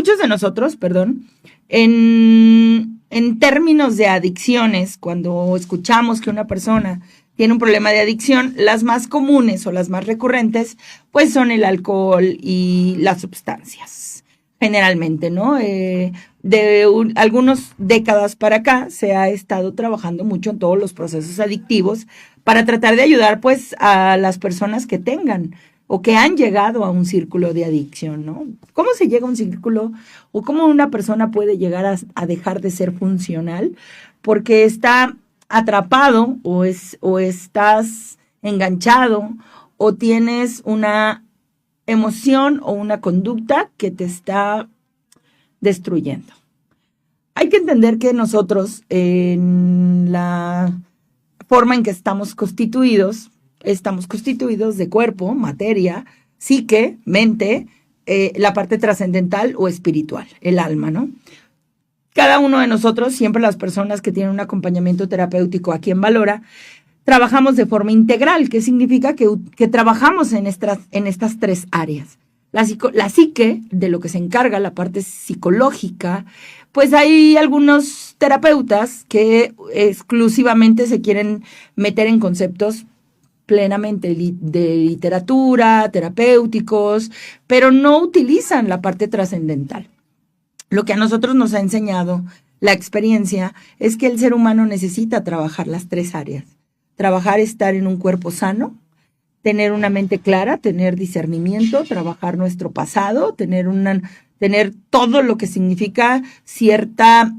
muchos de nosotros, en términos de adicciones, cuando escuchamos que una persona tiene un problema de adicción, las más comunes o las más recurrentes, pues son el alcohol y las sustancias, generalmente, ¿no? Algunas décadas para acá se ha estado trabajando mucho en todos los procesos adictivos para tratar de ayudar, pues, a las personas que tengan o que han llegado a un círculo de adicción, ¿no? ¿Cómo se llega a un círculo o cómo una persona puede llegar a dejar de ser funcional? Porque está atrapado o estás enganchado o tienes una emoción o una conducta que te está destruyendo. Hay que entender que nosotros, en la forma en que estamos constituidos de cuerpo, materia, psique, mente, la parte trascendental o espiritual, el alma, ¿no? Cada uno de nosotros, siempre las personas que tienen un acompañamiento terapéutico aquí en Valora, trabajamos de forma integral, que significa que trabajamos en estas tres áreas. La psique, de lo que se encarga, la parte psicológica, pues hay algunos terapeutas que exclusivamente se quieren meter en conceptos plenamente de literatura, terapéuticos, pero no utilizan la parte trascendental. Lo que a nosotros nos ha enseñado la experiencia es que el ser humano necesita trabajar las tres áreas. Trabajar, estar en un cuerpo sano, tener una mente clara, tener discernimiento, trabajar nuestro pasado, tener todo lo que significa cierta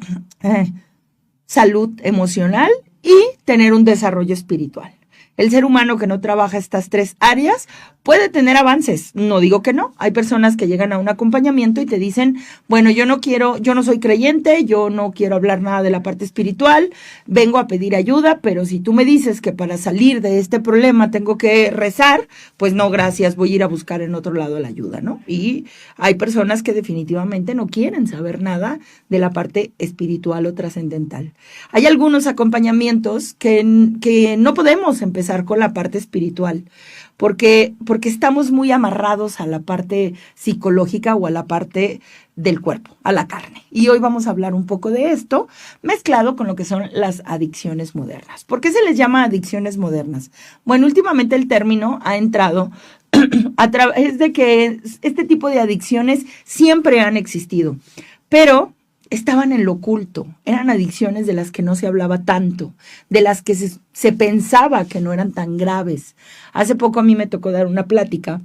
salud emocional y tener un desarrollo espiritual. El ser humano que no trabaja estas tres áreas puede tener avances. No digo que no. Hay personas que llegan a un acompañamiento y te dicen, bueno, yo no soy creyente, yo no quiero hablar nada de la parte espiritual, vengo a pedir ayuda, pero si tú me dices que para salir de este problema tengo que rezar, pues no, gracias, voy a ir a buscar en otro lado la ayuda, ¿no? Y hay personas que definitivamente no quieren saber nada de la parte espiritual o trascendental. Hay algunos acompañamientos que no podemos empezar con la parte espiritual, porque estamos muy amarrados a la parte psicológica o a la parte del cuerpo, a la carne. Y hoy vamos a hablar un poco de esto, mezclado con lo que son las adicciones modernas. ¿Por qué se les llama adicciones modernas? Bueno, últimamente el término ha entrado a través de que este tipo de adicciones siempre han existido, pero estaban en lo oculto, eran adicciones de las que no se hablaba tanto, de las que se pensaba que no eran tan graves. Hace poco a mí me tocó dar una plática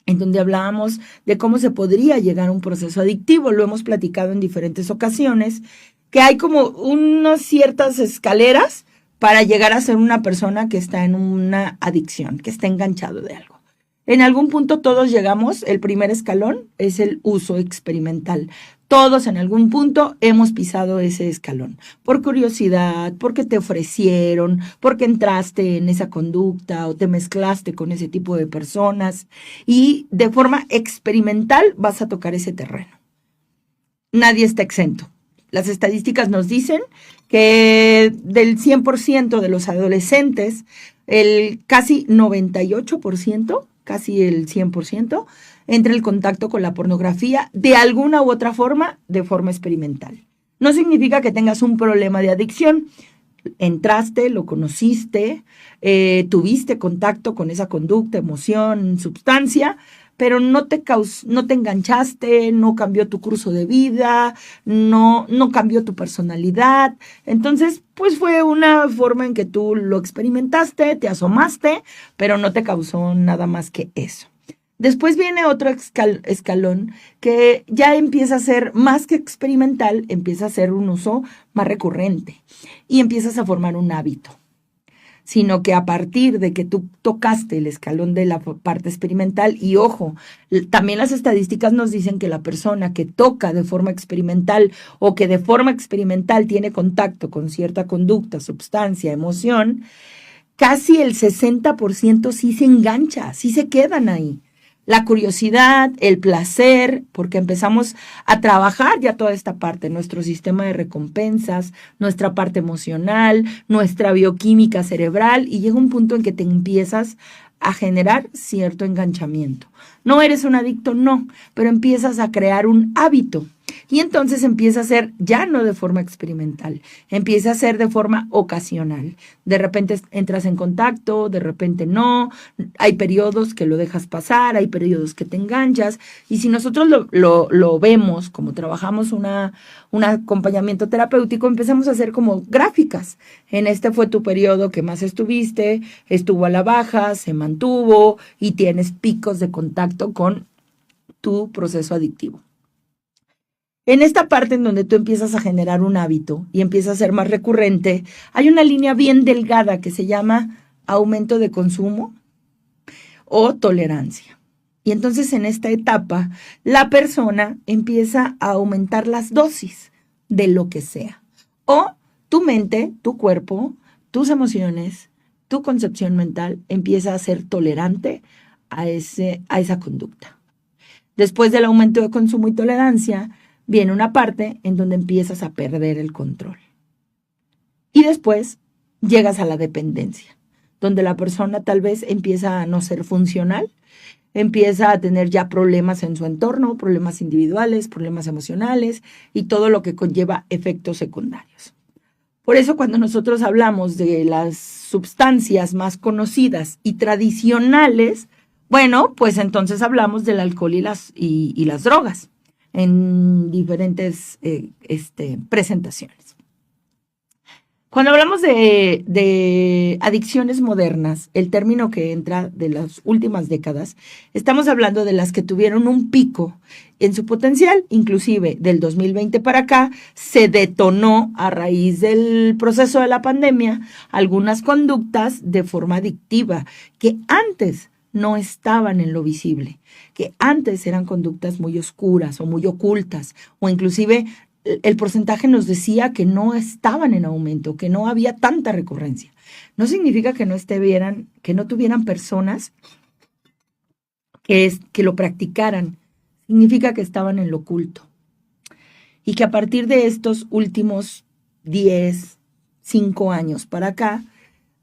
en donde hablábamos de cómo se podría llegar a un proceso adictivo. Lo hemos platicado en diferentes ocasiones, que hay como unas ciertas escaleras para llegar a ser una persona que está en una adicción, que está enganchado de algo. En algún punto todos llegamos, el primer escalón es el uso experimental. Todos en algún punto hemos pisado ese escalón, por curiosidad, porque te ofrecieron, porque entraste en esa conducta o te mezclaste con ese tipo de personas y de forma experimental vas a tocar ese terreno. Nadie está exento. Las estadísticas nos dicen que del 100% de los adolescentes, el casi 98%, casi el 100%, entra el contacto con la pornografía de alguna u otra forma, de forma experimental. No significa que tengas un problema de adicción. Entraste, lo conociste, tuviste contacto con esa conducta, emoción, sustancia, pero no te enganchaste, no cambió tu curso de vida, no cambió tu personalidad. Entonces, pues fue una forma en que tú lo experimentaste, te asomaste, pero no te causó nada más que eso. Después viene otro escalón que ya empieza a ser más que experimental, empieza a ser un uso más recurrente y empiezas a formar un hábito. Sino que a partir de que tú tocaste el escalón de la parte experimental, y ojo, también las estadísticas nos dicen que la persona que toca de forma experimental o que de forma experimental tiene contacto con cierta conducta, sustancia, emoción, casi el 60% sí se engancha, sí se quedan ahí. La curiosidad, el placer, porque empezamos a trabajar ya toda esta parte, nuestro sistema de recompensas, nuestra parte emocional, nuestra bioquímica cerebral, y llega un punto en que te empiezas a generar cierto enganchamiento. No eres un adicto, no, pero empiezas a crear un hábito. Y entonces empieza a ser ya no de forma experimental, empieza a ser de forma ocasional. De repente entras en contacto, de repente no, hay periodos que lo dejas pasar, hay periodos que te enganchas. Y si nosotros lo vemos, como trabajamos un acompañamiento terapéutico, empezamos a hacer como gráficas. En este fue tu periodo que más estuviste, estuvo a la baja, se mantuvo y tienes picos de contacto con tu proceso adictivo. En esta parte en donde tú empiezas a generar un hábito y empieza a ser más recurrente, hay una línea bien delgada que se llama aumento de consumo o tolerancia. Y entonces en esta etapa la persona empieza a aumentar las dosis de lo que sea. O tu mente, tu cuerpo, tus emociones, tu concepción mental empieza a ser tolerante a esa conducta. Después del aumento de consumo y tolerancia, viene una parte en donde empiezas a perder el control. Y después llegas a la dependencia, donde la persona tal vez empieza a no ser funcional, empieza a tener ya problemas en su entorno, problemas individuales, problemas emocionales y todo lo que conlleva efectos secundarios. Por eso cuando nosotros hablamos de las sustancias más conocidas y tradicionales, bueno, pues entonces hablamos del alcohol y las drogas en diferentes presentaciones. Cuando hablamos de adicciones modernas, el término que entra de las últimas décadas, estamos hablando de las que tuvieron un pico en su potencial, inclusive del 2020 para acá, se detonó a raíz del proceso de la pandemia algunas conductas de forma adictiva que antes no estaban en lo visible, que antes eran conductas muy oscuras o muy ocultas, o inclusive el porcentaje nos decía que no estaban en aumento, que no había tanta recurrencia. No significa que no tuvieran personas que lo practicaran, significa que estaban en lo oculto. Y que a partir de estos últimos 10, 5 años para acá,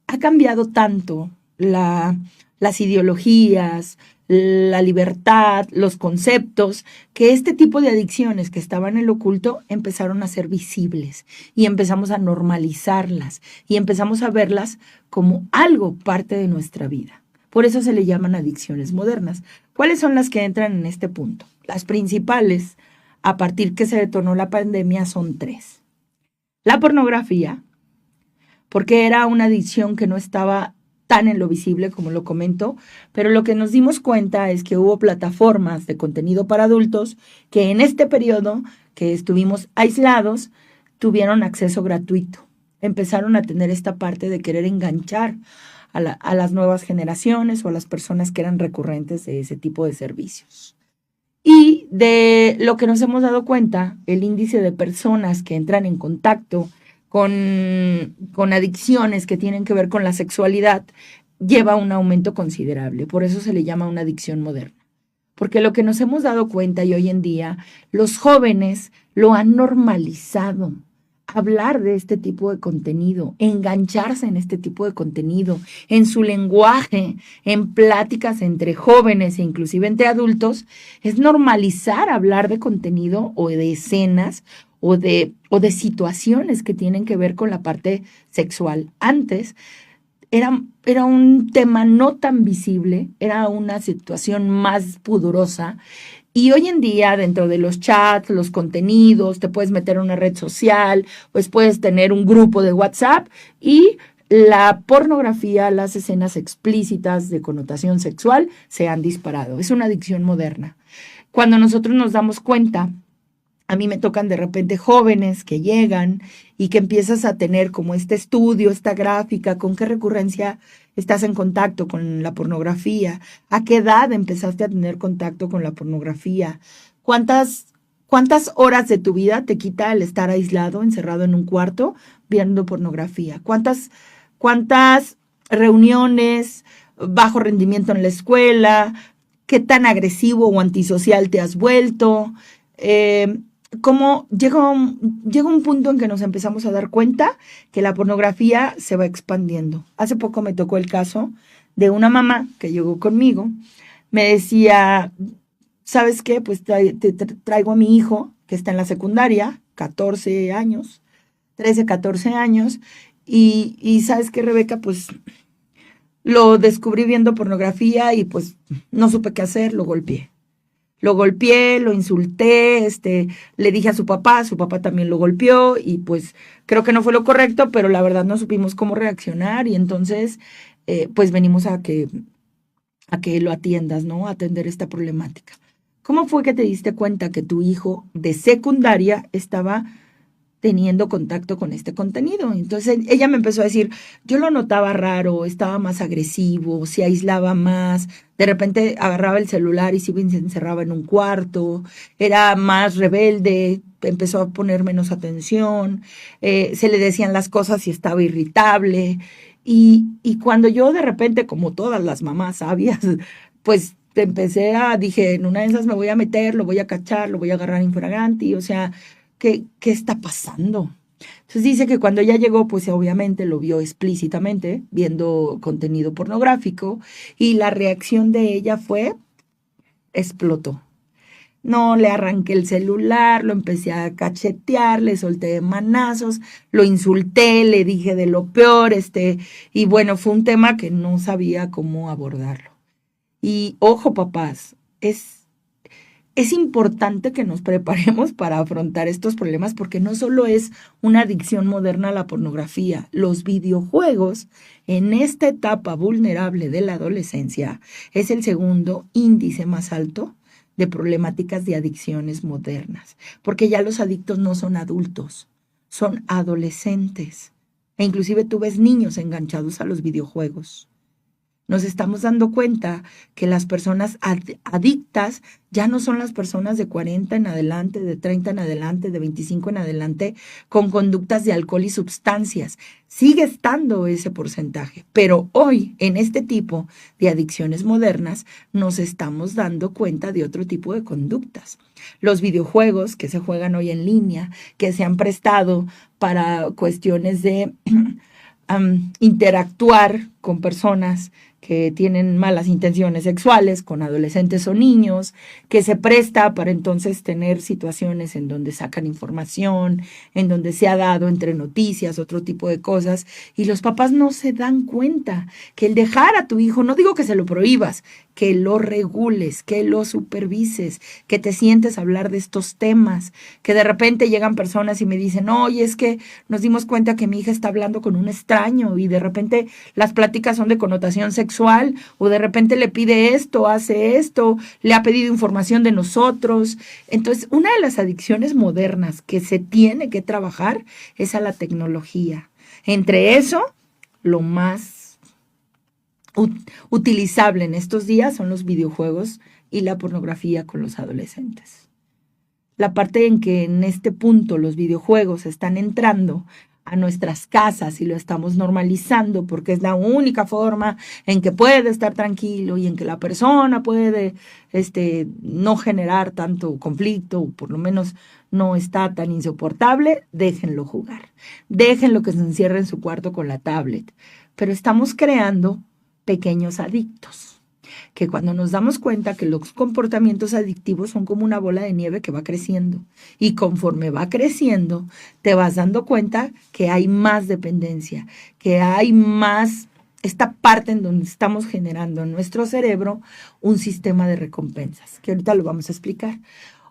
ha cambiado tanto las ideologías, la libertad, los conceptos, que este tipo de adicciones que estaban en lo oculto empezaron a ser visibles y empezamos a normalizarlas y empezamos a verlas como algo parte de nuestra vida. Por eso se le llaman adicciones modernas. ¿Cuáles son las que entran en este punto? Las principales, a partir que se detonó la pandemia, son 3. La pornografía, porque era una adicción que no estaba tan en lo visible como lo comento, pero lo que nos dimos cuenta es que hubo plataformas de contenido para adultos que en este periodo que estuvimos aislados tuvieron acceso gratuito. Empezaron a tener esta parte de querer enganchar a las nuevas generaciones o a las personas que eran recurrentes de ese tipo de servicios. Y de lo que nos hemos dado cuenta, el índice de personas que entran en contacto con adicciones que tienen que ver con la sexualidad lleva un aumento considerable. Por eso se le llama una adicción moderna. Porque lo que nos hemos dado cuenta y hoy en día, los jóvenes lo han normalizado. Hablar de este tipo de contenido, engancharse en este tipo de contenido, en su lenguaje, en pláticas entre jóvenes e inclusive entre adultos, es normalizar hablar de contenido o de escenas o de situaciones que tienen que ver con la parte sexual. Antes era un tema no tan visible, era una situación más pudorosa. Y hoy en día, dentro de los chats, los contenidos, te puedes meter en una red social, pues puedes tener un grupo de WhatsApp y la pornografía, las escenas explícitas de connotación sexual se han disparado. Es una adicción moderna. Cuando nosotros nos damos cuenta, a mí me tocan de repente jóvenes que llegan y que empiezas a tener como este estudio, esta gráfica, con qué recurrencia estás en contacto con la pornografía, a qué edad empezaste a tener contacto con la pornografía, cuántas horas de tu vida te quita el estar aislado, encerrado en un cuarto, viendo pornografía, cuántas reuniones, bajo rendimiento en la escuela, qué tan agresivo o antisocial te has vuelto, cómo llega un punto en que nos empezamos a dar cuenta que la pornografía se va expandiendo. Hace poco me tocó el caso de una mamá que llegó conmigo. Me decía, ¿sabes qué? Pues traigo a mi hijo que está en la secundaria, 14 años, 13, 14 años, y ¿sabes qué, Rebeca? Pues lo descubrí viendo pornografía y pues no supe qué hacer, lo golpeé. Lo golpeé, lo insulté, le dije a su papá también lo golpeó y pues creo que no fue lo correcto, pero la verdad no supimos cómo reaccionar y entonces pues venimos a que lo atiendas, ¿no? A atender esta problemática. ¿Cómo fue que te diste cuenta que tu hijo de secundaria estaba teniendo contacto con este contenido? Entonces ella me empezó a decir, yo lo notaba raro, estaba más agresivo, se aislaba más, de repente agarraba el celular y se encerraba en un cuarto, era más rebelde, empezó a poner menos atención, se le decían las cosas y estaba irritable. Y cuando yo de repente, como todas las mamás sabias, pues dije, en una de esas me voy a meter, lo voy a cachar, lo voy a agarrar infraganti, o sea, ¿qué está pasando? Entonces dice que cuando ella llegó, pues obviamente lo vio explícitamente, viendo contenido pornográfico, y la reacción de ella fue, explotó. No, le arranqué el celular, lo empecé a cachetear, le solté manazos, lo insulté, le dije de lo peor, y bueno, fue un tema que no sabía cómo abordarlo. Y ojo, papás, es importante que nos preparemos para afrontar estos problemas porque no solo es una adicción moderna a la pornografía, los videojuegos en esta etapa vulnerable de la adolescencia es el segundo índice más alto de problemáticas de adicciones modernas, porque ya los adictos no son adultos, son adolescentes, e inclusive tú ves niños enganchados a los videojuegos. Nos estamos dando cuenta que las personas adictas ya no son las personas de 40 en adelante, de 30 en adelante, de 25 en adelante, con conductas de alcohol y sustancias. Sigue estando ese porcentaje, pero hoy en este tipo de adicciones modernas nos estamos dando cuenta de otro tipo de conductas. Los videojuegos que se juegan hoy en línea, que se han prestado para cuestiones de interactuar con personas que tienen malas intenciones sexuales, con adolescentes o niños, que se presta para entonces tener situaciones en donde sacan información, en donde se ha dado entre noticias, otro tipo de cosas, y los papás no se dan cuenta que el dejar a tu hijo, no digo que se lo prohíbas, que lo regules, que lo supervises, que te sientes a hablar de estos temas, que de repente llegan personas y me dicen, oye, es que nos dimos cuenta que mi hija está hablando con un extraño y de repente las pláticas son de connotación sexual o de repente le pide esto, hace esto, le ha pedido información de nosotros. Entonces, una de las adicciones modernas que se tiene que trabajar es a la tecnología. Entre eso, lo más utilizable en estos días son los videojuegos y la pornografía con los adolescentes. La parte en que en este punto los videojuegos están entrando a nuestras casas y lo estamos normalizando porque es la única forma en que puede estar tranquilo y en que la persona puede no generar tanto conflicto, o por lo menos no está tan insoportable, déjenlo jugar. Déjenlo que se encierre en su cuarto con la tablet. Pero estamos creando pequeños adictos, que cuando nos damos cuenta que los comportamientos adictivos son como una bola de nieve que va creciendo y conforme va creciendo te vas dando cuenta que hay más dependencia, que hay más esta parte en donde estamos generando en nuestro cerebro un sistema de recompensas, que ahorita lo vamos a explicar.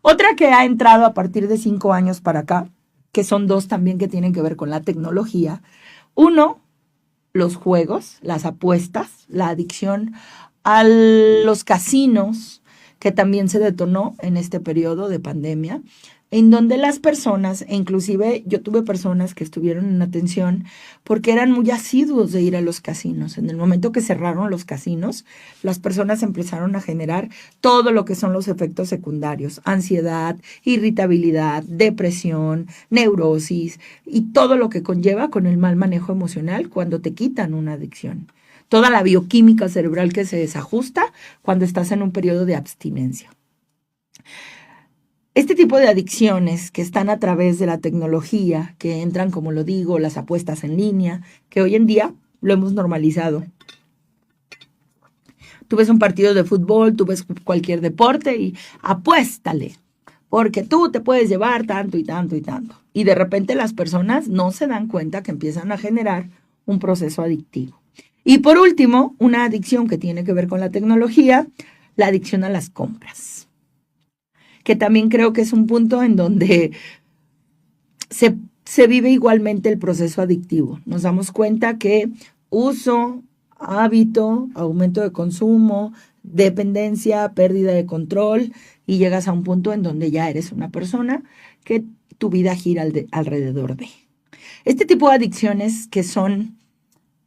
Otra que ha entrado a partir de 5 años para acá, que son dos también que tienen que ver con la tecnología. Uno, los juegos, las apuestas, la adicción a los casinos, que también se detonó en este periodo de pandemia, en donde las personas, e inclusive yo tuve personas que estuvieron en atención porque eran muy asiduos de ir a los casinos. En el momento que cerraron los casinos, las personas empezaron a generar todo lo que son los efectos secundarios, ansiedad, irritabilidad, depresión, neurosis y todo lo que conlleva con el mal manejo emocional cuando te quitan una adicción. Toda la bioquímica cerebral que se desajusta cuando estás en un periodo de abstinencia. Este tipo de adicciones que están a través de la tecnología, que entran, como lo digo, las apuestas en línea, que hoy en día lo hemos normalizado. Tú ves un partido de fútbol, tú ves cualquier deporte y apuéstale, porque tú te puedes llevar tanto y tanto y tanto. Y de repente las personas no se dan cuenta que empiezan a generar un proceso adictivo. Y por último, una adicción que tiene que ver con la tecnología, la adicción a las compras, que también creo que es un punto en donde se vive igualmente el proceso adictivo. Nos damos cuenta que uso, hábito, aumento de consumo, dependencia, pérdida de control, y llegas a un punto en donde ya eres una persona que tu vida gira alrededor de. Este tipo de adicciones que son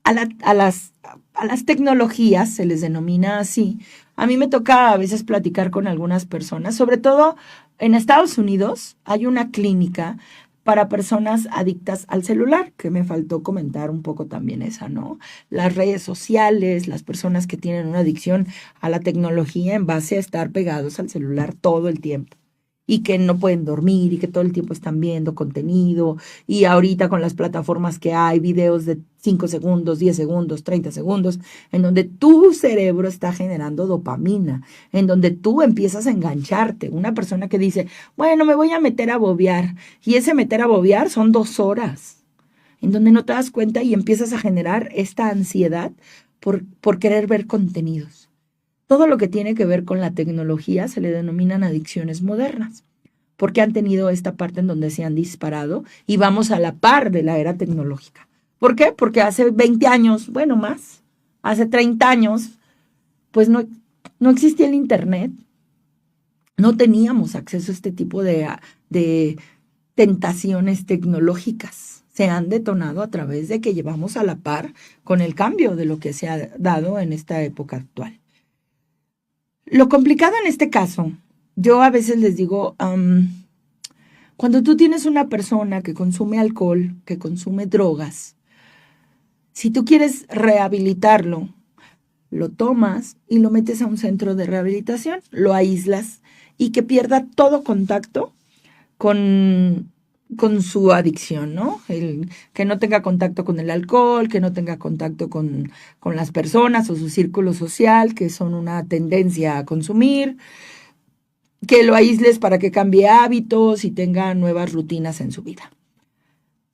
a las tecnologías, se les denomina así. A mí me toca a veces platicar con algunas personas, sobre todo en Estados Unidos hay una clínica para personas adictas al celular, que me faltó comentar un poco también esa, ¿no? Las redes sociales, las personas que tienen una adicción a la tecnología en base a estar pegados al celular todo el tiempo y que no pueden dormir y que todo el tiempo están viendo contenido, y ahorita con las plataformas que hay, videos de 5 segundos, 10 segundos, 30 segundos, en donde tu cerebro está generando dopamina, en donde tú empiezas a engancharte. Una persona que dice, bueno, me voy a meter a bobear, y ese meter a bobear son 2 horas, en donde no te das cuenta y empiezas a generar esta ansiedad por querer ver contenidos. Todo lo que tiene que ver con la tecnología se le denominan adicciones modernas, porque han tenido esta parte en donde se han disparado y vamos a la par de la era tecnológica. ¿Por qué? Porque hace 20 años, bueno, más, hace 30 años, pues no existía el Internet, no teníamos acceso a este tipo de tentaciones tecnológicas. Se han detonado a través de que llevamos a la par con el cambio de lo que se ha dado en esta época actual. Lo complicado en este caso, yo a veces les digo, cuando tú tienes una persona que consume alcohol, que consume drogas, si tú quieres rehabilitarlo, lo tomas y lo metes a un centro de rehabilitación, lo aíslas y que pierda todo contacto con su adicción, ¿no? Que no tenga contacto con el alcohol, que no tenga contacto con las personas o su círculo social, que son una tendencia a consumir, que lo aísles para que cambie hábitos y tenga nuevas rutinas en su vida.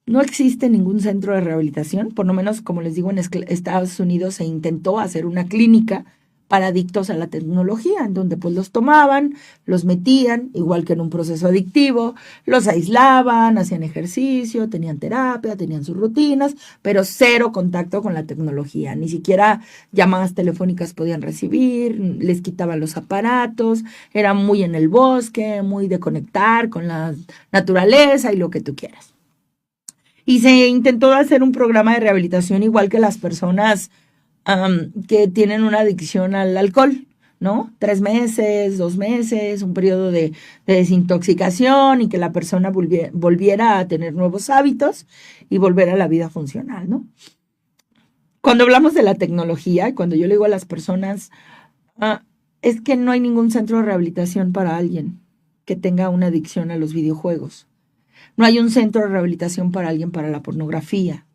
No existe ningún centro de rehabilitación, por lo menos, como les digo, en Estados Unidos se intentó hacer una clínica para adictos a la tecnología, en donde pues los tomaban, los metían, igual que en un proceso adictivo, los aislaban, hacían ejercicio, tenían terapia, tenían sus rutinas, pero cero contacto con la tecnología, ni siquiera llamadas telefónicas podían recibir, les quitaban los aparatos, era muy en el bosque, muy de conectar con la naturaleza y lo que tú quieras. Y se intentó hacer un programa de rehabilitación igual que las personas que tienen una adicción al alcohol, ¿no? 3 meses, 2 meses, un periodo de desintoxicación y que la persona volviera a tener nuevos hábitos y volver a la vida funcional, ¿no? Cuando hablamos de la tecnología, cuando yo le digo a las personas, es que no hay ningún centro de rehabilitación para alguien que tenga una adicción a los videojuegos. No hay un centro de rehabilitación para alguien para la pornografía.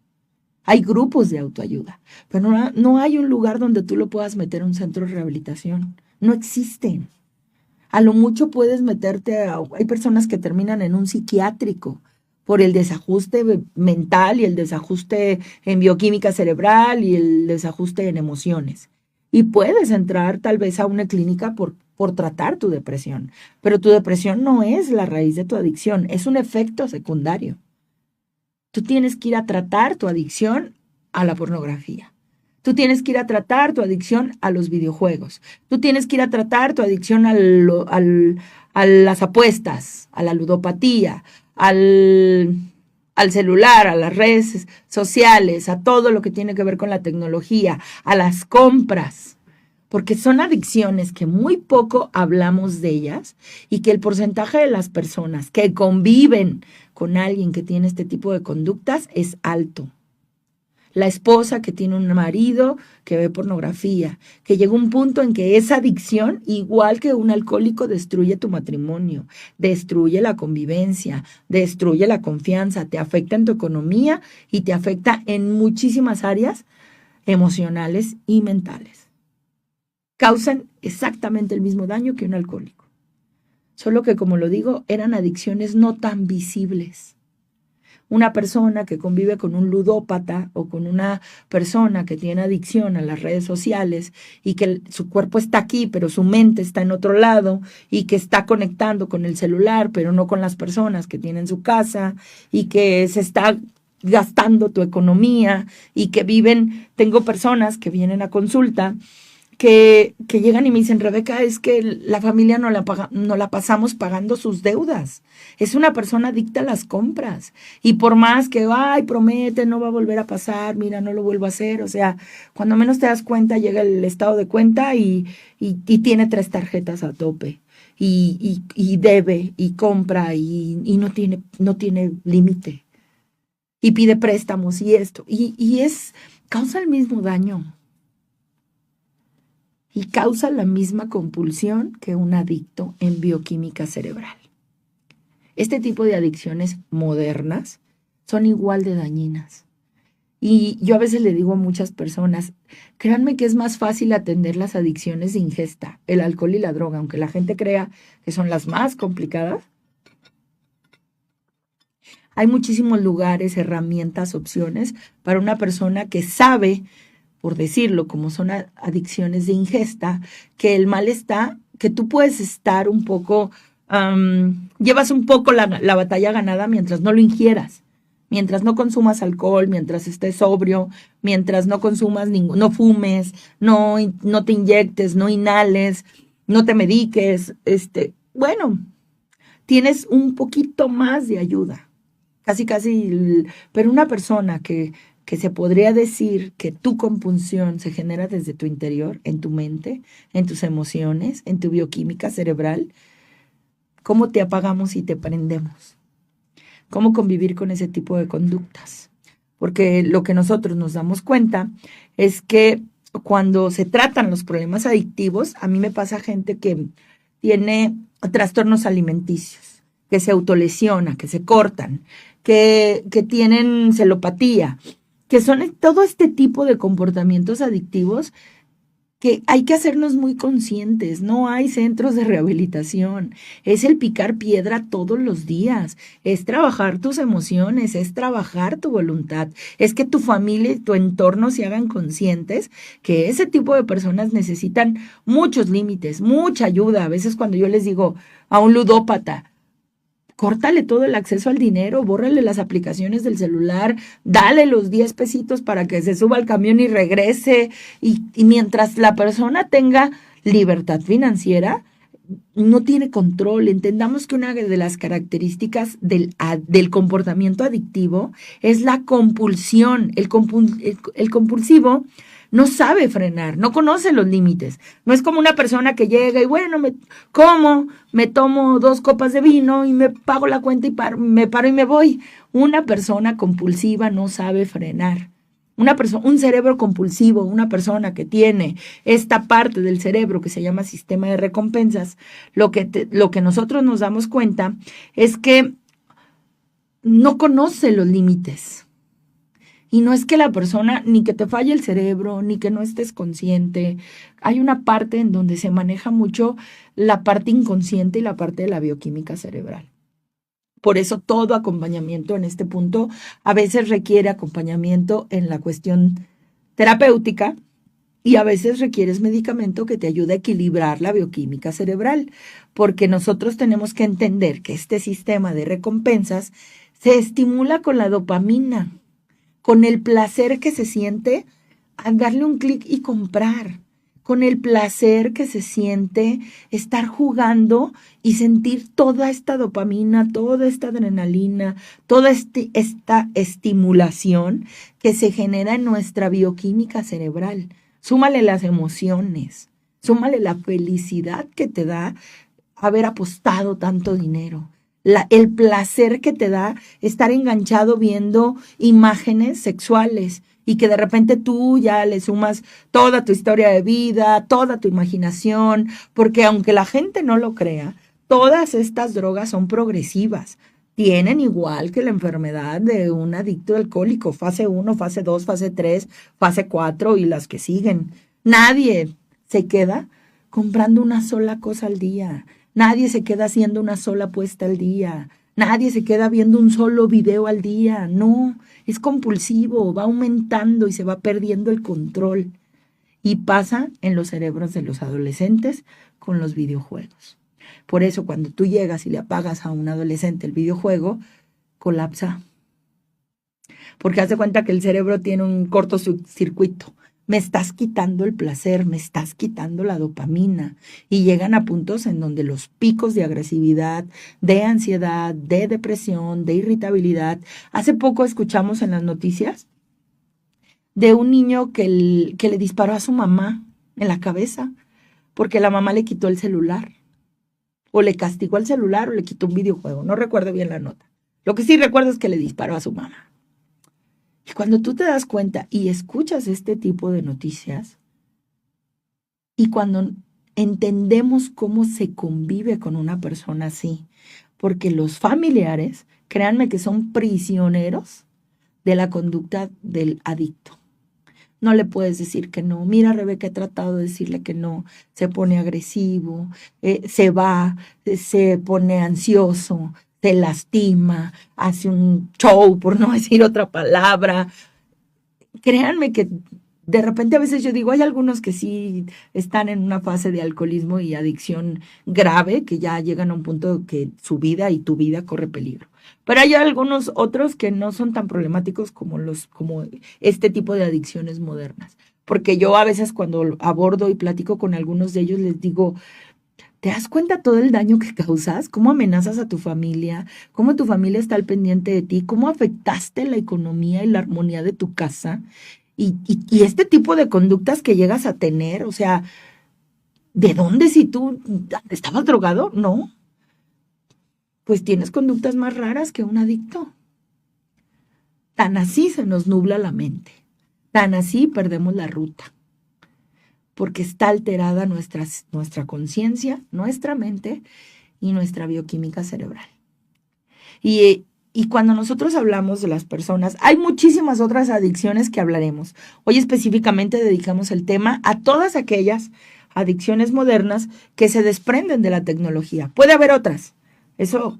Hay grupos de autoayuda, pero no hay un lugar donde tú lo puedas meter a un centro de rehabilitación. No existen. A lo mucho puedes meterte hay personas que terminan en un psiquiátrico por el desajuste mental y el desajuste en bioquímica cerebral y el desajuste en emociones. Y puedes entrar tal vez a una clínica por tratar tu depresión, pero tu depresión no es la raíz de tu adicción, es un efecto secundario. Tú tienes que ir a tratar tu adicción a la pornografía. Tú tienes que ir a tratar tu adicción a los videojuegos. Tú tienes que ir a tratar tu adicción a las apuestas, a la ludopatía, al celular, a las redes sociales, a todo lo que tiene que ver con la tecnología, a las compras. Porque son adicciones que muy poco hablamos de ellas y que el porcentaje de las personas que conviven con alguien que tiene este tipo de conductas es alto. La esposa que tiene un marido que ve pornografía, que llega un punto en que esa adicción, igual que un alcohólico, destruye tu matrimonio, destruye la convivencia, destruye la confianza, te afecta en tu economía y te afecta en muchísimas áreas emocionales y mentales. causan exactamente el mismo daño que un alcohólico. Solo que, como lo digo, eran adicciones no tan visibles. Una persona que convive con un ludópata o con una persona que tiene adicción a las redes sociales y que su cuerpo está aquí, pero su mente está en otro lado y que está conectando con el celular, pero no con las personas que tiene en su casa y que se está gastando tu economía y que viven, tengo personas que vienen a consulta que llegan y me dicen, Rebeca, es que la familia no la pasamos pagando sus deudas. Es una persona adicta a las compras. Y por más que, ay, promete, no va a volver a pasar, mira, no lo vuelvo a hacer. O sea, cuando menos te das cuenta, llega el estado de cuenta y tiene 3 tarjetas a tope. Y debe, y compra, y no tiene límite. Y pide préstamos y esto. Causa el mismo daño. Y causa la misma compulsión que un adicto en bioquímica cerebral. Este tipo de adicciones modernas son igual de dañinas. Y yo a veces le digo a muchas personas, créanme que es más fácil atender las adicciones de ingesta, el alcohol y la droga, aunque la gente crea que son las más complicadas. Hay muchísimos lugares, herramientas, opciones para una persona que sabe, por decirlo, como son adicciones de ingesta, que el mal está, que tú puedes estar un poco, llevas un poco la batalla ganada mientras no lo ingieras, mientras no consumas alcohol, mientras estés sobrio, mientras no consumas no fumes, no te inyectes, no inhales, no te mediques, bueno, tienes un poquito más de ayuda, casi, pero una persona que se podría decir que tu compulsión se genera desde tu interior, en tu mente, en tus emociones, en tu bioquímica cerebral. ¿Cómo te apagamos y te prendemos? ¿Cómo convivir con ese tipo de conductas? Porque lo que nosotros nos damos cuenta es que cuando se tratan los problemas adictivos, a mí me pasa gente que tiene trastornos alimenticios, que se autolesiona, que se cortan, que tienen celopatía, que son todo este tipo de comportamientos adictivos que hay que hacernos muy conscientes. No hay centros de rehabilitación. Es el picar piedra todos los días. Es trabajar tus emociones, es trabajar tu voluntad. Es que tu familia y tu entorno se hagan conscientes que ese tipo de personas necesitan muchos límites, mucha ayuda. A veces cuando yo les digo a un ludópata, córtale todo el acceso al dinero, bórrale las aplicaciones del celular, dale los 10 pesitos para que se suba al camión y regrese. Y mientras la persona tenga libertad financiera, no tiene control. Entendamos que una de las características del comportamiento adictivo es la compulsión. El compulsivo no sabe frenar, no conoce los límites. No es como una persona que llega y bueno, me tomo 2 copas de vino y me pago la cuenta y me paro y me voy. Una persona compulsiva no sabe frenar. Un cerebro compulsivo, una persona que tiene esta parte del cerebro que se llama sistema de recompensas, lo que nosotros nos damos cuenta es que no conoce los límites. Y no es que la persona, ni que te falle el cerebro, ni que no estés consciente. Hay una parte en donde se maneja mucho la parte inconsciente y la parte de la bioquímica cerebral. Por eso todo acompañamiento en este punto a veces requiere acompañamiento en la cuestión terapéutica y a veces requieres medicamento que te ayude a equilibrar la bioquímica cerebral, porque nosotros tenemos que entender que este sistema de recompensas se estimula con la dopamina, con el placer que se siente al darle un clic y comprar, con el placer que se siente estar jugando y sentir toda esta dopamina, toda esta adrenalina, toda esta estimulación que se genera en nuestra bioquímica cerebral. Súmale las emociones, súmale la felicidad que te da haber apostado tanto dinero. El placer que te da estar enganchado viendo imágenes sexuales y que de repente tú ya le sumas toda tu historia de vida, toda tu imaginación, porque aunque la gente no lo crea, todas estas drogas son progresivas. Tienen igual que la enfermedad de un adicto alcohólico, fase 1, fase 2, fase 3, fase 4 y las que siguen. Nadie se queda comprando una sola cosa al día. Nadie se queda haciendo una sola apuesta al día. Nadie se queda viendo un solo video al día. No, es compulsivo, va aumentando y se va perdiendo el control. Y pasa en los cerebros de los adolescentes con los videojuegos. Por eso cuando tú llegas y le apagas a un adolescente el videojuego, colapsa. Porque hace cuenta que el cerebro tiene un cortocircuito. Me estás quitando el placer, me estás quitando la dopamina. Y llegan a puntos en donde los picos de agresividad, de ansiedad, de depresión, de irritabilidad. Hace poco escuchamos en las noticias de un niño que le disparó a su mamá en la cabeza porque la mamá le quitó el celular. O le castigó el celular o le quitó un videojuego. No recuerdo bien la nota. Lo que sí recuerdo es que le disparó a su mamá. Y cuando tú te das cuenta y escuchas este tipo de noticias, y cuando entendemos cómo se convive con una persona así, porque los familiares, créanme que son prisioneros de la conducta del adicto. No le puedes decir que no. Mira, Rebeca, he tratado de decirle que no. Se pone agresivo, se va, se pone ansioso, se lastima, hace un show, por no decir otra palabra. Créanme que de repente a veces yo digo, hay algunos que sí están en una fase de alcoholismo y adicción grave, que ya llegan a un punto que su vida y tu vida corre peligro. Pero hay algunos otros que no son tan problemáticos como este tipo de adicciones modernas. Porque yo a veces cuando abordo y platico con algunos de ellos les digo, ¿te das cuenta todo el daño que causas? ¿Cómo amenazas a tu familia? ¿Cómo tu familia está al pendiente de ti? ¿Cómo afectaste la economía y la armonía de tu casa? Y este tipo de conductas que llegas a tener, o sea, ¿de dónde si tú estabas drogado? No, pues tienes conductas más raras que un adicto. Tan así se nos nubla la mente, tan así perdemos la ruta, porque está alterada nuestra conciencia, nuestra mente y nuestra bioquímica cerebral. Y cuando nosotros hablamos de las personas, hay muchísimas otras adicciones que hablaremos. Hoy específicamente dedicamos el tema a todas aquellas adicciones modernas que se desprenden de la tecnología. Puede haber otras, eso,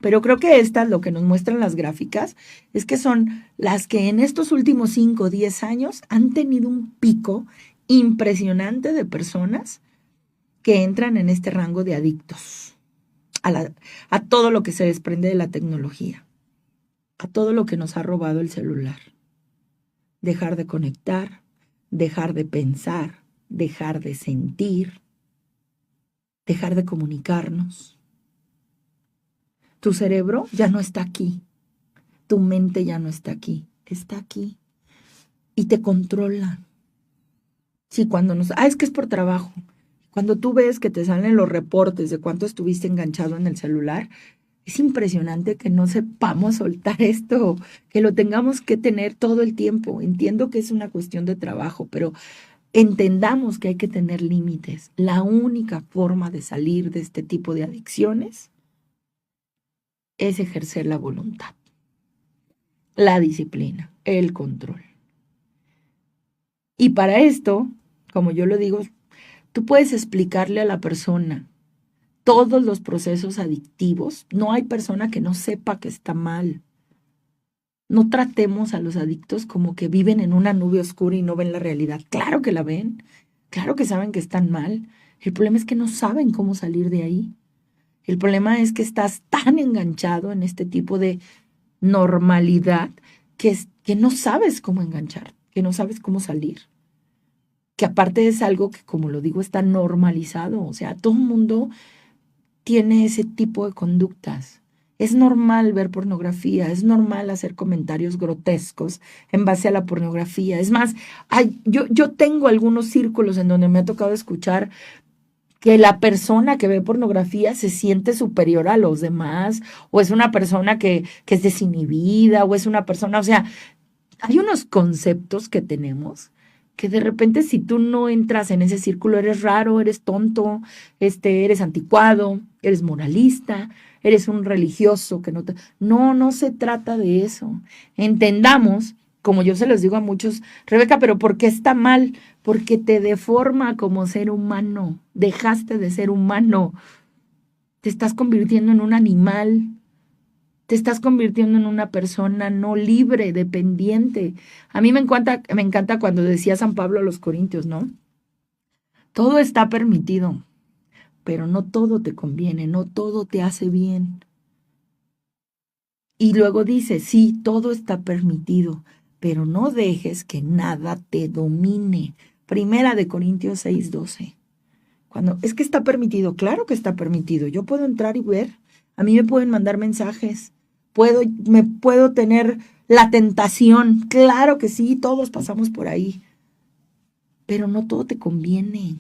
pero creo que estas, lo que nos muestran las gráficas, es que son las que en estos últimos 5 o 10 años han tenido un pico impresionante de personas que entran en este rango de adictos. A todo lo que se desprende de la tecnología, a todo lo que nos ha robado el celular. Dejar de conectar, dejar de pensar, dejar de sentir, dejar de comunicarnos. Tu cerebro ya no está aquí, tu mente ya no está aquí, está aquí y te controla. Sí, es que es por trabajo. Cuando tú ves que te salen los reportes de cuánto estuviste enganchado en el celular, es impresionante que no sepamos soltar esto, que lo tengamos que tener todo el tiempo. Entiendo que es una cuestión de trabajo, pero entendamos que hay que tener límites. La única forma de salir de este tipo de adicciones es ejercer la voluntad, la disciplina, el control. Y para esto, como yo lo digo, tú puedes explicarle a la persona todos los procesos adictivos. No hay persona que no sepa que está mal. No tratemos a los adictos como que viven en una nube oscura y no ven la realidad. Claro que la ven, claro que saben que están mal. El problema es que no saben cómo salir de ahí. El problema es que estás tan enganchado en este tipo de normalidad que no sabes cómo enganchar, que no sabes cómo salir. Que aparte es algo que, como lo digo, está normalizado. O sea, todo el mundo tiene ese tipo de conductas. Es normal ver pornografía, es normal hacer comentarios grotescos en base a la pornografía. Es más, yo tengo algunos círculos en donde me ha tocado escuchar que la persona que ve pornografía se siente superior a los demás, o es una persona que es desinhibida, o es una persona, o sea, hay unos conceptos que tenemos que de repente si tú no entras en ese círculo eres raro, eres tonto, eres anticuado, eres moralista, eres un religioso que no se trata de eso. Entendamos como yo se los digo a muchos, Rebeca, pero ¿por qué está mal? Porque te deforma como ser humano, dejaste de ser humano, te estás convirtiendo en un animal, te estás convirtiendo en una persona no libre, dependiente. A mí me encanta cuando decía San Pablo a los Corintios, ¿no? Todo está permitido, pero no todo te conviene, no todo te hace bien. Y luego dice, sí, todo está permitido, pero no dejes que nada te domine. Primera de Corintios 6:12. Cuando es que está permitido, claro que está permitido. Yo puedo entrar y ver. A mí me pueden mandar mensajes. Me puedo tener la tentación. Claro que sí, todos pasamos por ahí. Pero no todo te conviene.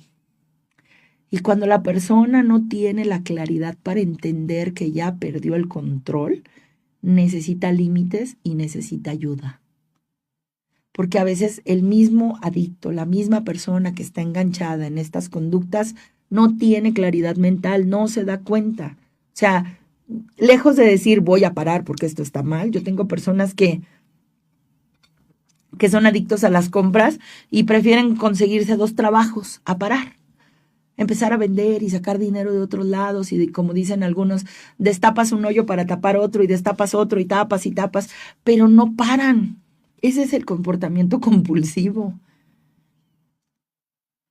Y cuando la persona no tiene la claridad para entender que ya perdió el control, necesita límites y necesita ayuda. Porque a veces el mismo adicto, la misma persona que está enganchada en estas conductas, no tiene claridad mental, no se da cuenta. O sea, lejos de decir voy a parar porque esto está mal, yo tengo personas que son adictos a las compras y prefieren conseguirse 2 trabajos a parar. Empezar a vender y sacar dinero de otros lados y como dicen algunos, destapas un hoyo para tapar otro y destapas otro y tapas, pero no paran. Ese es el comportamiento compulsivo.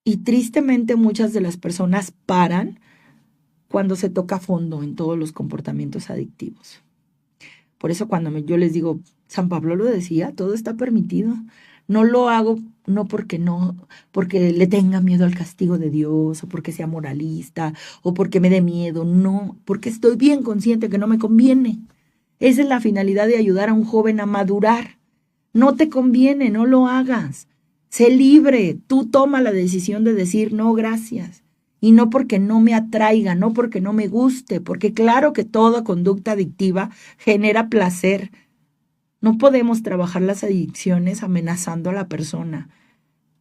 Y tristemente muchas de las personas paran cuando se toca a fondo en todos los comportamientos adictivos. Por eso cuando yo les digo, San Pablo lo decía, todo está permitido. No lo hago porque le tenga miedo al castigo de Dios, o porque sea moralista, o porque me dé miedo, no, porque estoy bien consciente que no me conviene. Esa es la finalidad de ayudar a un joven a madurar. No te conviene, no lo hagas. Sé libre, tú toma la decisión de decir no, gracias. Y no porque no me atraiga, no porque no me guste, porque claro que toda conducta adictiva genera placer. No podemos trabajar las adicciones amenazando a la persona.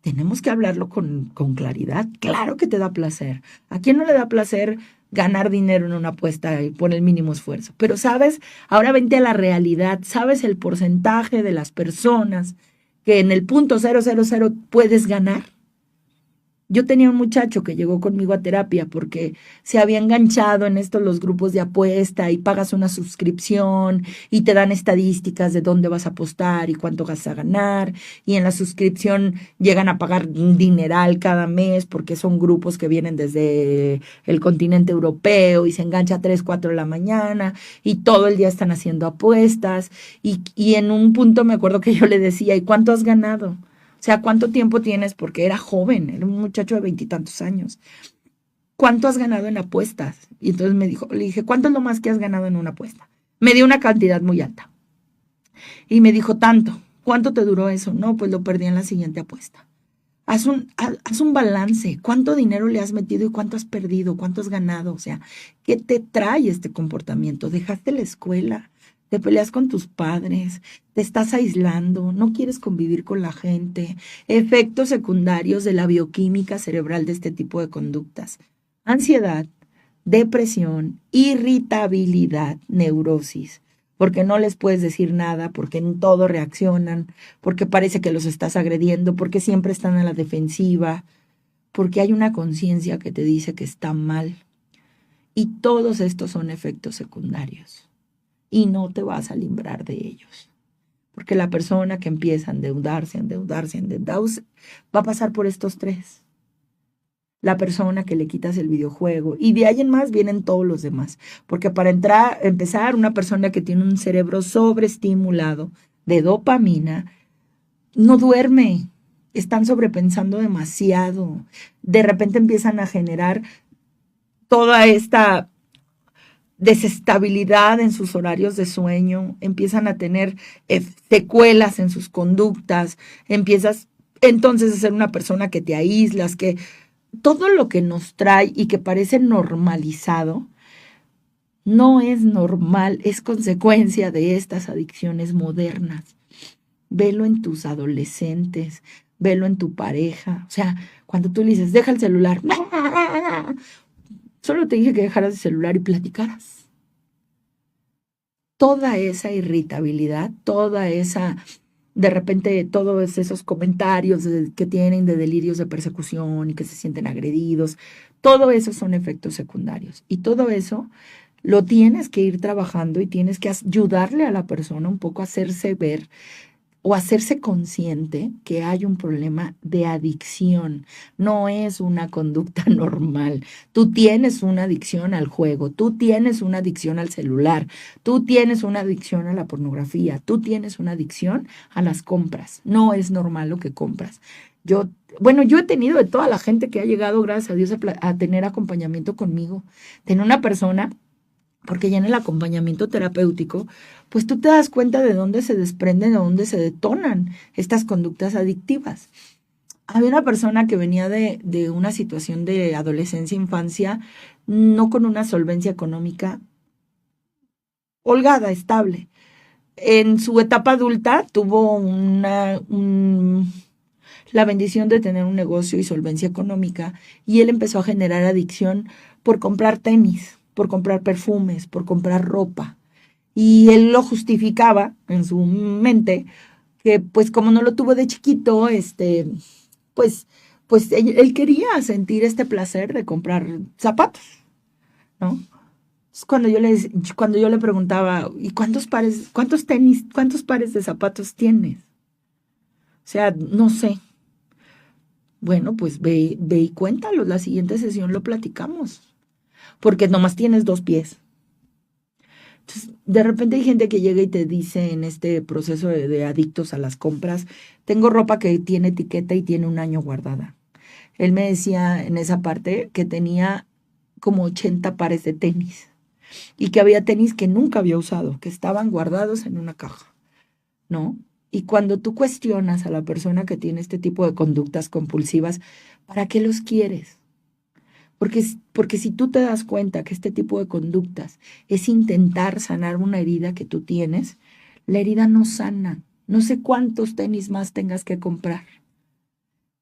Tenemos que hablarlo con claridad. Claro que te da placer. ¿A quién no le da placer ganar dinero en una apuesta y por el mínimo esfuerzo? Pero sabes, ahora vente a la realidad. ¿Sabes el porcentaje de las personas que en el punto 000 puedes ganar? Yo tenía un muchacho que llegó conmigo a terapia porque se había enganchado en estos los grupos de apuesta y pagas una suscripción y te dan estadísticas de dónde vas a apostar y cuánto vas a ganar. Y en la suscripción llegan a pagar un dineral cada mes porque son grupos que vienen desde el continente europeo y se engancha a 3, 4 de la mañana y todo el día están haciendo apuestas. Y en un punto me acuerdo que yo le decía, ¿y cuánto has ganado? O sea, ¿cuánto tiempo tienes? Porque era joven, era un muchacho de 20 y tantos años. ¿Cuánto has ganado en apuestas? Y entonces le dije, ¿cuánto es lo más que has ganado en una apuesta? Me dio una cantidad muy alta. Y me dijo, tanto. ¿Cuánto te duró eso? No, pues lo perdí en la siguiente apuesta. Haz un balance. ¿Cuánto dinero le has metido y cuánto has perdido? ¿Cuánto has ganado? O sea, ¿qué te trae este comportamiento? ¿Dejaste la escuela? Te peleas con tus padres, te estás aislando, no quieres convivir con la gente, efectos secundarios de la bioquímica cerebral de este tipo de conductas, ansiedad, depresión, irritabilidad, neurosis, porque no les puedes decir nada, porque en todo reaccionan, porque parece que los estás agrediendo, porque siempre están a la defensiva, porque hay una conciencia que te dice que está mal. Y todos estos son efectos secundarios. Y no te vas a librar de ellos. Porque la persona que empieza a endeudarse, va a pasar por estos 3. La persona que le quitas el videojuego. Y de ahí en más vienen todos los demás. Porque para empezar, una persona que tiene un cerebro sobreestimulado de dopamina, no duerme. Están sobrepensando demasiado. De repente empiezan a generar toda esta desestabilidad en sus horarios de sueño, empiezan a tener secuelas en sus conductas, empiezas entonces a ser una persona que te aíslas, que todo lo que nos trae y que parece normalizado, no es normal, es consecuencia de estas adicciones modernas. Velo en tus adolescentes, velo en tu pareja, o sea, cuando tú le dices, deja el celular, solo te dije que dejaras el celular y platicaras. Toda esa irritabilidad, toda esa De repente todos esos comentarios que tienen de delirios de persecución y que se sienten agredidos, todo eso son efectos secundarios. Y todo eso lo tienes que ir trabajando y tienes que ayudarle a la persona un poco a hacerse ver o hacerse consciente que hay un problema de adicción. No es una conducta normal. Tú tienes una adicción al juego, tú tienes una adicción al celular, tú tienes una adicción a la pornografía, tú tienes una adicción a las compras. No es normal lo que compras. Yo, bueno, yo he tenido de toda la gente que ha llegado, gracias a Dios, a tener acompañamiento conmigo. Tener una persona porque ya en el acompañamiento terapéutico, pues tú te das cuenta de dónde se desprenden, de dónde se detonan estas conductas adictivas. Había una persona que venía de una situación de adolescencia, infancia, no con una solvencia económica holgada, estable. En su etapa adulta tuvo la bendición de tener un negocio y solvencia económica, y él empezó a generar adicción por comprar tenis, por comprar perfumes, por comprar ropa. Y él lo justificaba en su mente que pues como no lo tuvo de chiquito, pues, pues él quería sentir este placer de comprar zapatos, ¿no? Cuando yo le preguntaba, ¿y cuántos tenis, cuántos pares de zapatos tienes? O sea, no sé. Bueno, pues ve y cuéntalo. La siguiente sesión lo platicamos. Porque nomás tienes 2 pies. Entonces, de repente hay gente que llega y te dice en este proceso de adictos a las compras, tengo ropa que tiene etiqueta y tiene un año guardada. Él me decía en esa parte que tenía como 80 pares de tenis y que había tenis que nunca había usado, que estaban guardados en una caja, ¿no? Y cuando tú cuestionas a la persona que tiene este tipo de conductas compulsivas, ¿para qué los quieres? Porque si tú te das cuenta que este tipo de conductas es intentar sanar una herida que tú tienes, la herida no sana. No sé cuántos tenis más tengas que comprar,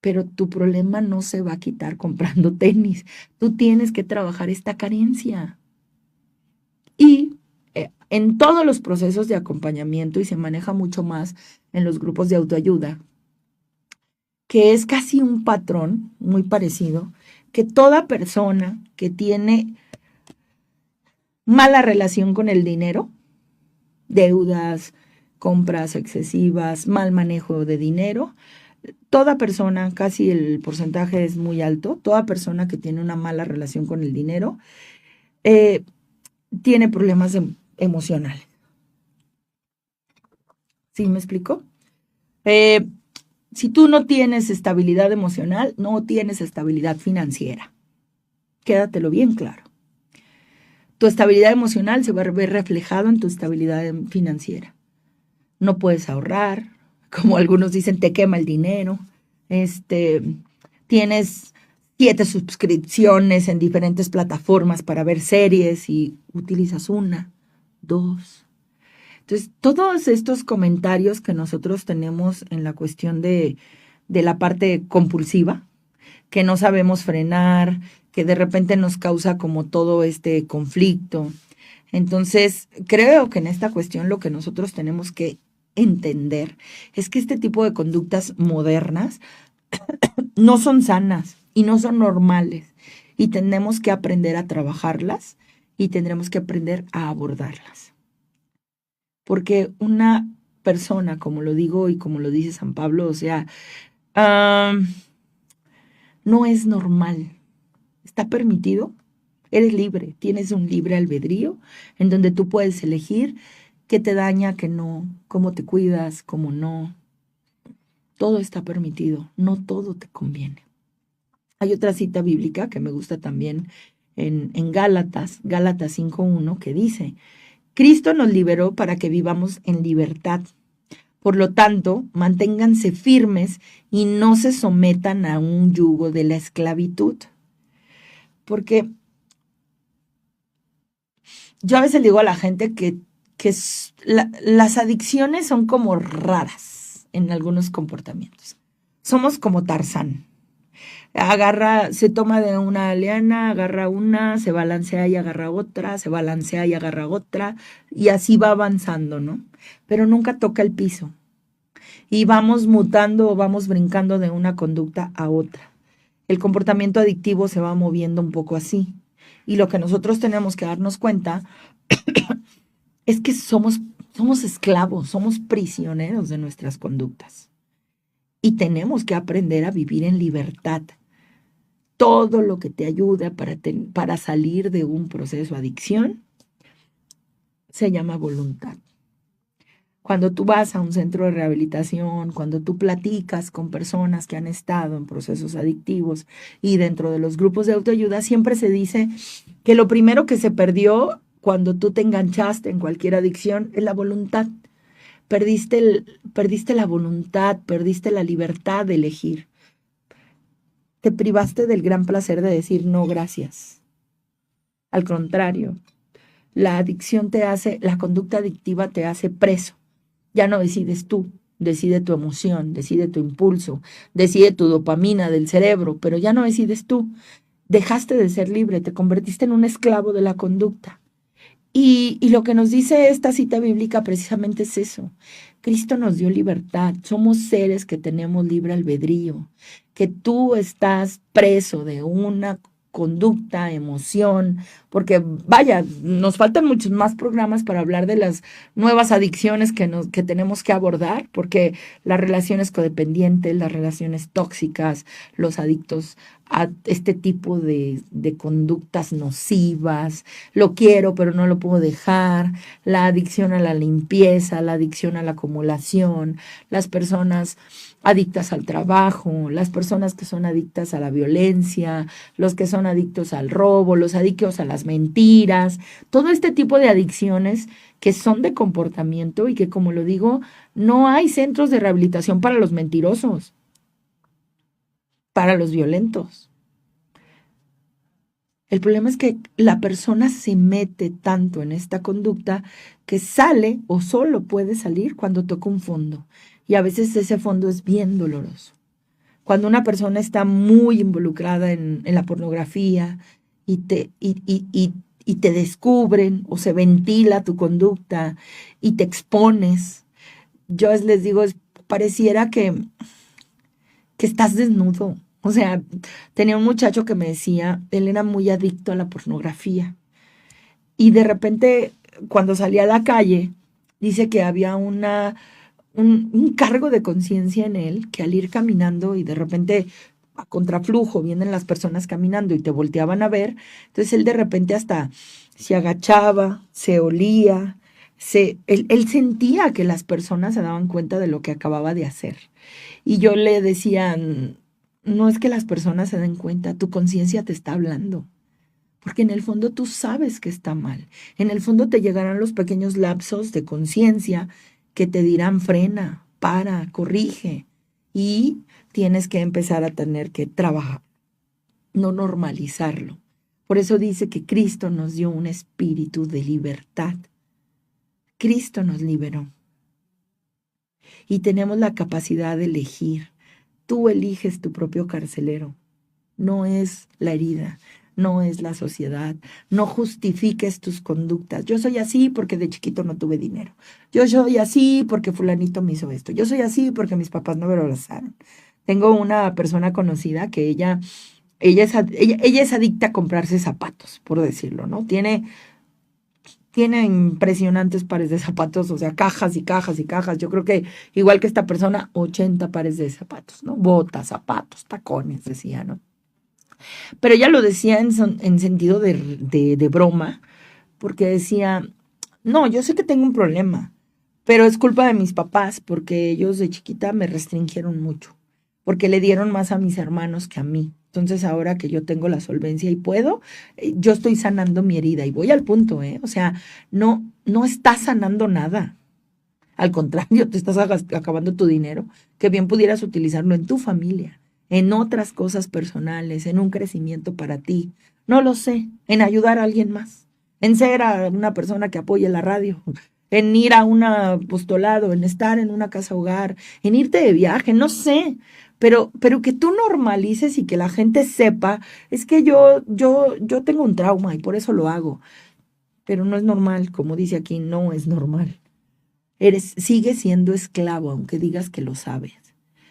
pero tu problema no se va a quitar comprando tenis. Tú tienes que trabajar esta carencia. Y en todos los procesos de acompañamiento, y se maneja mucho más en los grupos de autoayuda, que es casi un patrón muy parecido, que toda persona que tiene mala relación con el dinero, deudas, compras excesivas, mal manejo de dinero, toda persona, casi el porcentaje es muy alto, toda persona que tiene una mala relación con el dinero, tiene problemas emocionales. ¿Sí me explico? Si tú no tienes estabilidad emocional, no tienes estabilidad financiera. Quédatelo bien claro. Tu estabilidad emocional se va a ver reflejado en tu estabilidad financiera. No puedes ahorrar, como algunos dicen, te quema el dinero. Tienes 7 suscripciones en diferentes plataformas para ver series y utilizas 1, 2. Entonces, todos estos comentarios que nosotros tenemos en la cuestión de la parte compulsiva, que no sabemos frenar, que de repente nos causa como todo este conflicto. Entonces, creo que en esta cuestión lo que nosotros tenemos que entender es que este tipo de conductas modernas no son sanas y no son normales y tenemos que aprender a trabajarlas y tendremos que aprender a abordarlas. Porque una persona, como lo digo y como lo dice San Pablo, o sea, no es normal. ¿Está permitido? Eres libre, tienes un libre albedrío en donde tú puedes elegir qué te daña, qué no, cómo te cuidas, cómo no. Todo está permitido, no todo te conviene. Hay otra cita bíblica que me gusta también en Gálatas 5:1, que dice, Cristo nos liberó para que vivamos en libertad. Por lo tanto, manténganse firmes y no se sometan a un yugo de la esclavitud. Porque yo a veces digo a la gente que las adicciones son como raras en algunos comportamientos. Somos como Tarzán. Se toma de una liana, agarra una, se balancea y agarra otra, se balancea y agarra otra, y así va avanzando, ¿no? Pero nunca toca el piso. y vamos mutando o vamos brincando de una conducta a otra. El comportamiento adictivo se va moviendo un poco así. Y lo que nosotros tenemos que darnos cuenta es que somos esclavos, somos prisioneros de nuestras conductas. Y tenemos que aprender a vivir en libertad. Todo lo que te ayuda para salir de un proceso de adicción se llama voluntad. Cuando tú vas a un centro de rehabilitación, cuando tú platicas con personas que han estado en procesos adictivos y dentro de los grupos de autoayuda, siempre se dice que lo primero que se perdió cuando tú te enganchaste en cualquier adicción es la voluntad. Perdiste la voluntad, perdiste la libertad de elegir. Te privaste del gran placer de decir no, gracias. Al contrario, la conducta adictiva te hace preso. Ya no decides tú, decide tu emoción, decide tu impulso, decide tu dopamina del cerebro, pero ya no decides tú. Dejaste de ser libre, te convertiste en un esclavo de la conducta. Y lo que nos dice esta cita bíblica precisamente es eso. Cristo nos dio libertad, somos seres que tenemos libre albedrío, que tú estás preso de una conducta, emoción, porque vaya, nos faltan muchos más programas para hablar de las nuevas adicciones que tenemos que abordar, porque las relaciones codependientes, las relaciones tóxicas, los adictos a este tipo de conductas nocivas, lo quiero pero no lo puedo dejar, la adicción a la limpieza, la adicción a la acumulación, las personas adictas al trabajo, las personas que son adictas a la violencia, los que son adictos al robo, los adictos a las mentiras, todo este tipo de adicciones que son de comportamiento y que, como lo digo, no hay centros de rehabilitación para los mentirosos, para los violentos. El problema es que la persona se mete tanto en esta conducta que sale o solo puede salir cuando toca un fondo. Y a veces ese fondo es bien doloroso. Cuando una persona está muy involucrada en la pornografía y te descubren o se ventila tu conducta y te expones, yo les digo, pareciera que estás desnudo. O sea, tenía un muchacho que me decía, él era muy adicto a la pornografía. Y de repente, cuando salía a la calle, dice que había un cargo de conciencia en él, que al ir caminando y de repente a contraflujo vienen las personas caminando y te volteaban a ver, entonces él de repente hasta se agachaba, se olía, él sentía que las personas se daban cuenta de lo que acababa de hacer. Y yo le decía, no es que las personas se den cuenta, tu conciencia te está hablando. Porque en el fondo tú sabes que está mal. En el fondo te llegarán los pequeños lapsos de conciencia que te dirán frena, para, corrige. Y tienes que empezar a tener que trabajar, no normalizarlo. Por eso dice que Cristo nos dio un espíritu de libertad. Cristo nos liberó. Y tenemos la capacidad de elegir. Tú eliges tu propio carcelero. No es la herida, no es la sociedad. No justifiques tus conductas. Yo soy así porque de chiquito no tuve dinero. Yo soy así porque fulanito me hizo esto. Yo soy así porque mis papás no me lo abrazaron. Tengo una persona conocida que ella es adicta a comprarse zapatos, por decirlo, ¿no? Tiene impresionantes pares de zapatos, o sea, cajas y cajas y cajas. Yo creo que igual que esta persona, 80 pares de zapatos, ¿no? Botas, zapatos, tacones, decía, ¿no? Pero ella lo decía en sentido de broma, porque decía, no, yo sé que tengo un problema, pero es culpa de mis papás, porque ellos de chiquita me restringieron mucho, porque le dieron más a mis hermanos que a mí. Entonces ahora que yo tengo la solvencia y puedo, yo estoy sanando mi herida y voy al punto, ¿eh? O sea, no estás sanando nada. Al contrario, te estás acabando tu dinero, que bien pudieras utilizarlo en tu familia, en otras cosas personales, en un crecimiento para ti. No lo sé, en ayudar a alguien más, en ser a una persona que apoye la radio, en ir a un apostolado, en estar en una casa hogar, en irte de viaje, no sé. Pero que tú normalices y que la gente sepa, es que yo tengo un trauma y por eso lo hago. Pero no es normal, como dice aquí, no es normal. Sigues siendo esclavo, aunque digas que lo sabes.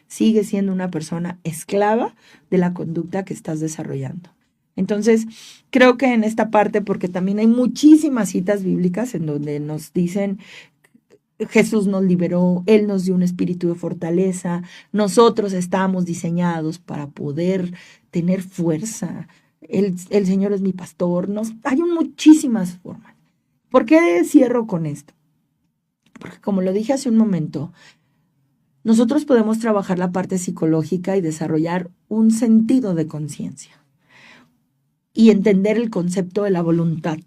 Sigues siendo una persona esclava de la conducta que estás desarrollando. Entonces, creo que en esta parte, porque también hay muchísimas citas bíblicas en donde nos dicen, Jesús nos liberó, Él nos dio un espíritu de fortaleza, nosotros estamos diseñados para poder tener fuerza, el Señor es mi pastor, hay muchísimas formas. ¿Por qué cierro con esto? Porque como lo dije hace un momento, nosotros podemos trabajar la parte psicológica y desarrollar un sentido de conciencia y entender el concepto de la voluntad.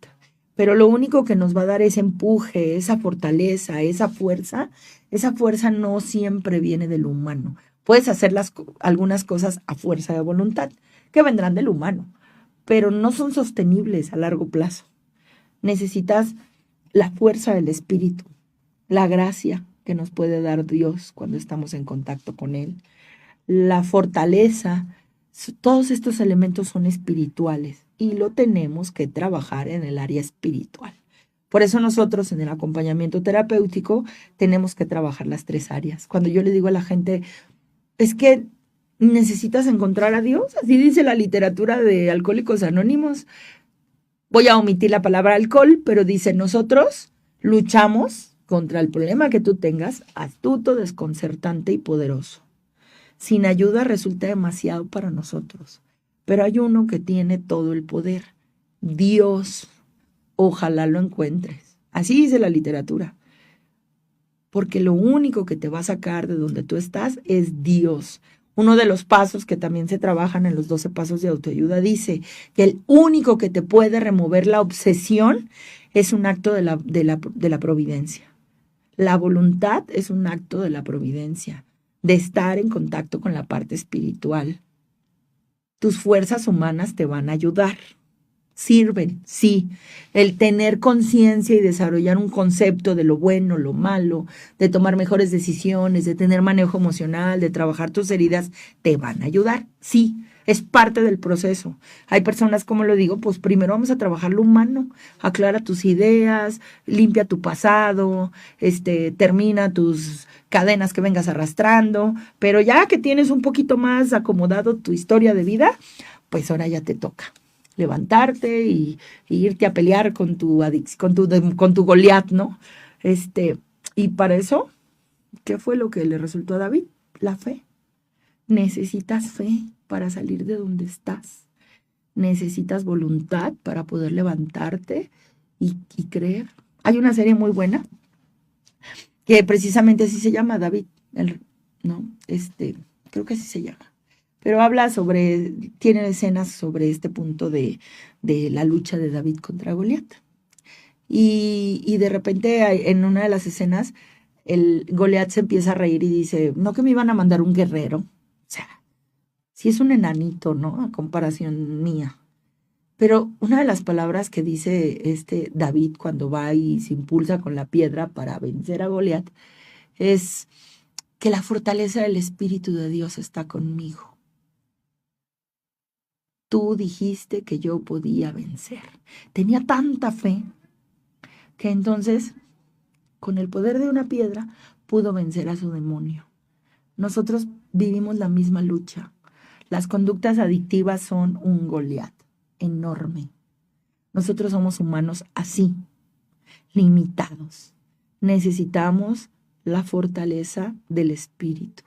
Pero lo único que nos va a dar ese empuje, esa fortaleza, esa fuerza no siempre viene del humano. Puedes hacer algunas cosas a fuerza de voluntad, que vendrán del humano, pero no son sostenibles a largo plazo. Necesitas la fuerza del Espíritu, la gracia que nos puede dar Dios cuando estamos en contacto con Él, la fortaleza. Todos estos elementos son espirituales y lo tenemos que trabajar en el área espiritual. Por eso nosotros en el acompañamiento terapéutico tenemos que trabajar las 3 áreas. Cuando yo le digo a la gente, es que necesitas encontrar a Dios, así dice la literatura de Alcohólicos Anónimos. Voy a omitir la palabra alcohol, pero dice, nosotros luchamos contra el problema que tú tengas, astuto, desconcertante y poderoso. Sin ayuda resulta demasiado para nosotros, pero hay uno que tiene todo el poder, Dios. Ojalá lo encuentres. Así dice la literatura. Porque lo único que te va a sacar de donde tú estás es Dios. Uno de los pasos que también se trabajan en los 12 pasos de autoayuda dice que el único que te puede remover la obsesión es un acto de la providencia. La voluntad es un acto de la providencia, de estar en contacto con la parte espiritual. Tus fuerzas humanas te van a ayudar. Sirven, sí. El tener conciencia y desarrollar un concepto de lo bueno, lo malo, de tomar mejores decisiones, de tener manejo emocional, de trabajar tus heridas, te van a ayudar, sí. Es parte del proceso. Hay personas, como lo digo, pues primero vamos a trabajar lo humano, aclara tus ideas, limpia tu pasado, termina tus cadenas que vengas arrastrando, pero ya que tienes un poquito más acomodado tu historia de vida, pues ahora ya te toca levantarte y irte a pelear con tu Goliat, ¿no? Y para eso, ¿qué fue lo que le resultó a David? La fe. Necesitas fe para salir de donde estás. Necesitas voluntad para poder levantarte y creer. Hay una serie muy buena que precisamente así se llama, David, ¿no? Creo que así se llama. Pero tiene escenas sobre este punto de la lucha de David contra Goliat. Y de repente en una de las escenas, el Goliat se empieza a reír y dice, no que me iban a mandar un guerrero. O sea, sí es un enanito, ¿no? A comparación mía. Pero una de las palabras que dice David cuando va y se impulsa con la piedra para vencer a Goliat es que la fortaleza del Espíritu de Dios está conmigo. Tú dijiste que yo podía vencer. Tenía tanta fe que entonces, con el poder de una piedra, pudo vencer a su demonio. Nosotros vivimos la misma lucha. Las conductas adictivas son un Goliat enorme. Nosotros somos humanos así, limitados. Necesitamos la fortaleza del Espíritu,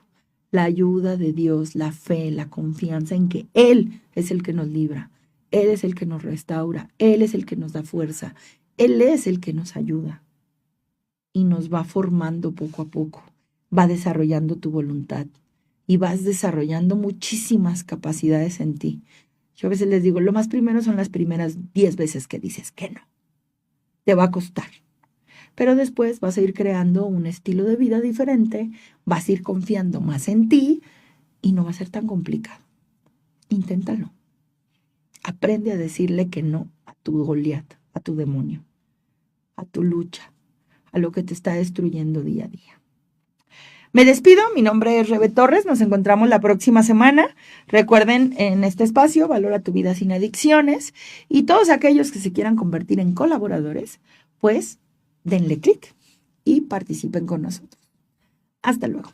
la ayuda de Dios, la fe, la confianza en que Él es el que nos libra, Él es el que nos restaura, Él es el que nos da fuerza, Él es el que nos ayuda y nos va formando poco a poco, va desarrollando tu voluntad y vas desarrollando muchísimas capacidades en ti. Yo a veces les digo, lo más primero son las primeras 10 veces que dices que no, te va a costar. Pero después vas a ir creando un estilo de vida diferente, vas a ir confiando más en ti y no va a ser tan complicado. Inténtalo. Aprende a decirle que no a tu Goliat, a tu demonio, a tu lucha, a lo que te está destruyendo día a día. Me despido, mi nombre es Rebe Torres, nos encontramos la próxima semana. Recuerden, en este espacio, Valora tu vida sin adicciones, y todos aquellos que se quieran convertir en colaboradores, pues denle clic y participen con nosotros. Hasta luego.